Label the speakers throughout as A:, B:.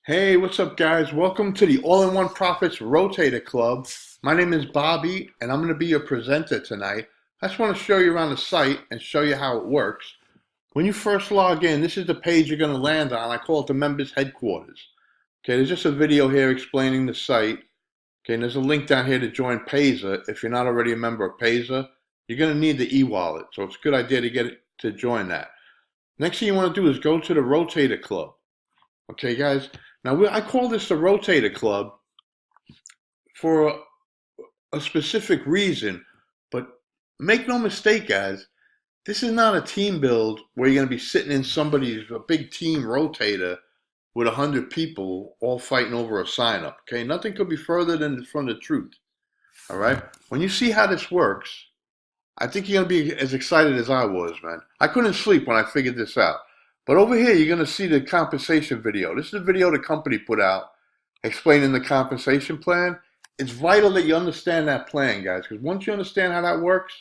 A: Hey, what's up, guys? Welcome to the All-in-One Profits Rotator Club. My name is Bobby, and I'm going to be your presenter tonight. I just want to show you around the site and show you how it works. When you first log in, this is the page you're going to land on. I call it the members headquarters. Okay, there's just a video here explaining the site. Okay, and there's a link down here to join Payzer. If you're not already a member of Payzer, you're going to need the e-wallet. So it's a good idea to get it to join that. Next thing you want to do is go to the Rotator Club. Okay, guys. Now, I call this the Rotator Club for a specific reason, but make no mistake, guys, this is not a team build where you're going to be sitting in a big team rotator with 100 people all fighting over a sign-up, okay? Nothing could be further from the truth, all right? When you see how this works, I think you're going to be as excited as I was, man. I couldn't sleep when I figured this out. But over here, you're going to see the compensation video. This is a video the company put out explaining the compensation plan. It's vital that you understand that plan, guys, because once you understand how that works,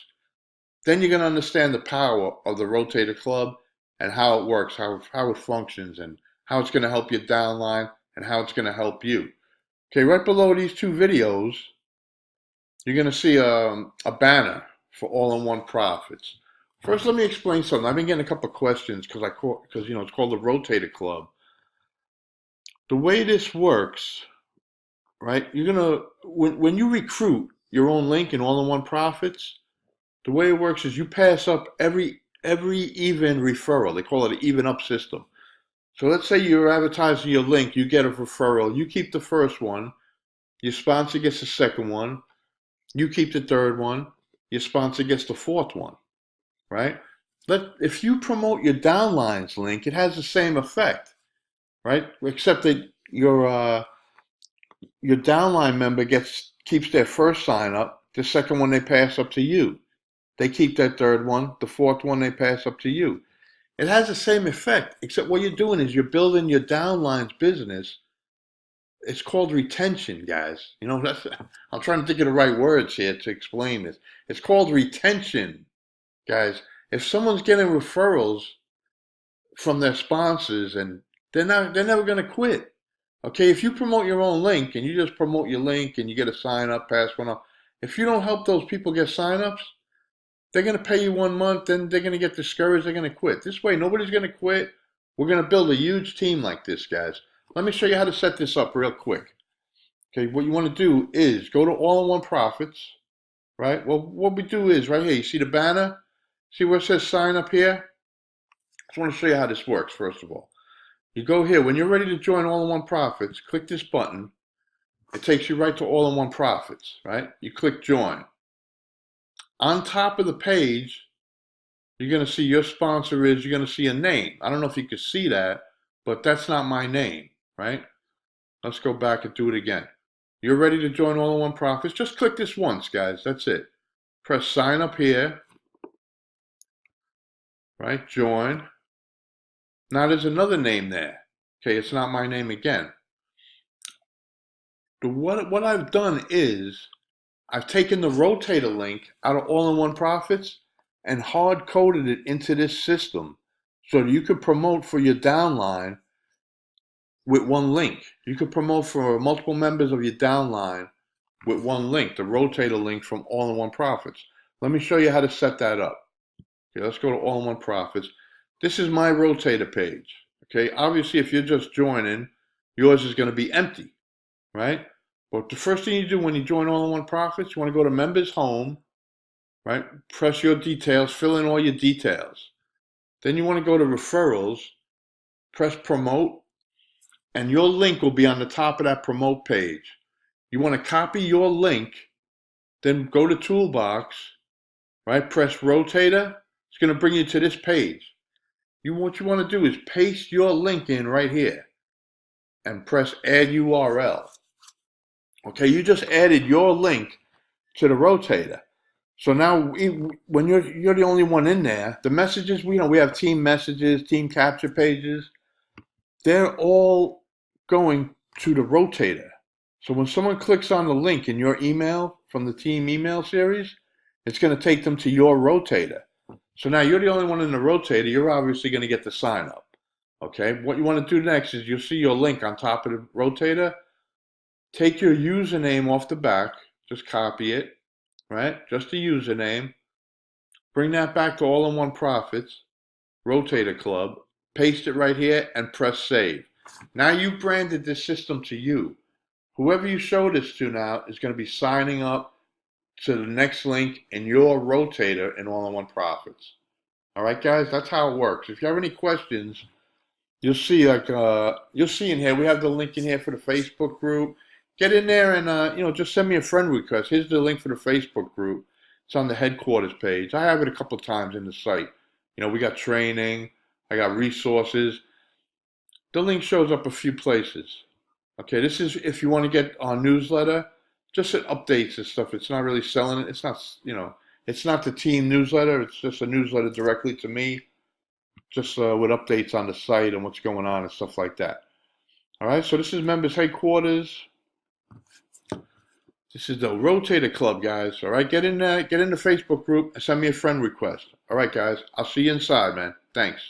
A: then you're going to understand the power of the Rotator Club and how it works, how it functions, and how it's going to help your downline and how it's going to help you. Okay, right below these two videos, you're going to see a banner for All-in-One Profits. First, let me explain something. I've been getting a couple of questions because it's called the Rotator Club. The way this works, right? You're gonna when you recruit your own link in All-in-One Profits, the way it works is you pass up every even referral. They call it an even up system. So let's say you're advertising your link, you get a referral, you keep the first one, your sponsor gets the second one, you keep the third one, your sponsor gets the fourth one. Right? If you promote your downlines link, it has the same effect, right? Except that your downline member keeps their first sign up. The second one they pass up to you. They keep that third one. The fourth one they pass up to you. It has the same effect, except what you're doing is you're building your downline's business. It's called retention, guys. I'm trying to think of the right words here to explain this. It's called retention. Guys, if someone's getting referrals from their sponsors and they're never going to quit. Okay, if you promote your own link and you just promote your link and you get a sign up, pass one up, if you don't help those people get sign ups, they're going to pay you 1 month, then they're going to get discouraged, they're going to quit. This way, nobody's going to quit. We're going to build a huge team like this, guys. Let me show you how to set this up real quick. Okay, what you want to do is go to All-in-One Profits, right? Well, what we do is right here, you see the banner? See where it says sign up here? I just want to show you how this works, first of all. You go here. When you're ready to join All-in-One Profits, click this button. It takes you right to All-in-One Profits, right? You click join. On top of the page, you're going to see your sponsor you're going to see a name. I don't know if you can see that, but that's not my name, right? Let's go back and do it again. You're ready to join All-in-One Profits. Just click this once, guys. That's it. Press sign up here. Right, join. Now there's another name there. Okay, it's not my name again. What I've done is I've taken the Rotator link out of All-in-One Profits and hard coded it into this system so that you could promote for your downline with one link. You could promote for multiple members of your downline with one link, the Rotator link from All-in-One Profits. Let me show you how to set that up. Okay, let's go to All-in-One Profits. This is my Rotator page. Okay, obviously, if you're just joining, yours is going to be empty, right? But the first thing you do when you join All-in-One Profits, you want to go to Members Home, right? Press your details, fill in all your details. Then you want to go to Referrals, press Promote, and your link will be on the top of that Promote page. You want to copy your link, then go to Toolbox, right? Press Rotator. It's going to bring you to this page. What you want to do is paste your link in right here and press add URL. Okay, you just added your link to the Rotator. So now when you're the only one in there, the messages, we have team messages, team capture pages, they're all going to the Rotator. So when someone clicks on the link in your email from the team email series, it's going to take them to your Rotator. So now you're the only one in the Rotator. You're obviously going to get the sign up. Okay, what you want to do next is you'll see your link on top of the rotator. Take your username off the back, just copy it, right? Just the username. Bring that back to All-in-One Profits, Rotator Club, paste it right here, and press save. Now you branded this system to you. Whoever you show this to now is going to be signing up to the next link in your rotator in All-in-One Profits. All right, guys, that's how it works. If you have any questions, you'll see in here, we have the link in here for the Facebook group. Get in there and just send me a friend request. Here's the link for the Facebook group. It's on the headquarters page. I have it a couple of times in the site. We got training, I got resources. The link shows up a few places. Okay, this is if you want to get our newsletter, just it updates and stuff. It's not really selling it. It's not, it's not the team newsletter. It's just a newsletter directly to me, just with updates on the site and what's going on and stuff like that. All right, so this is members headquarters. This is the Rotator Club, guys. All right, get in the Facebook group and send me a friend request. All right, guys, I'll see you inside, man. Thanks.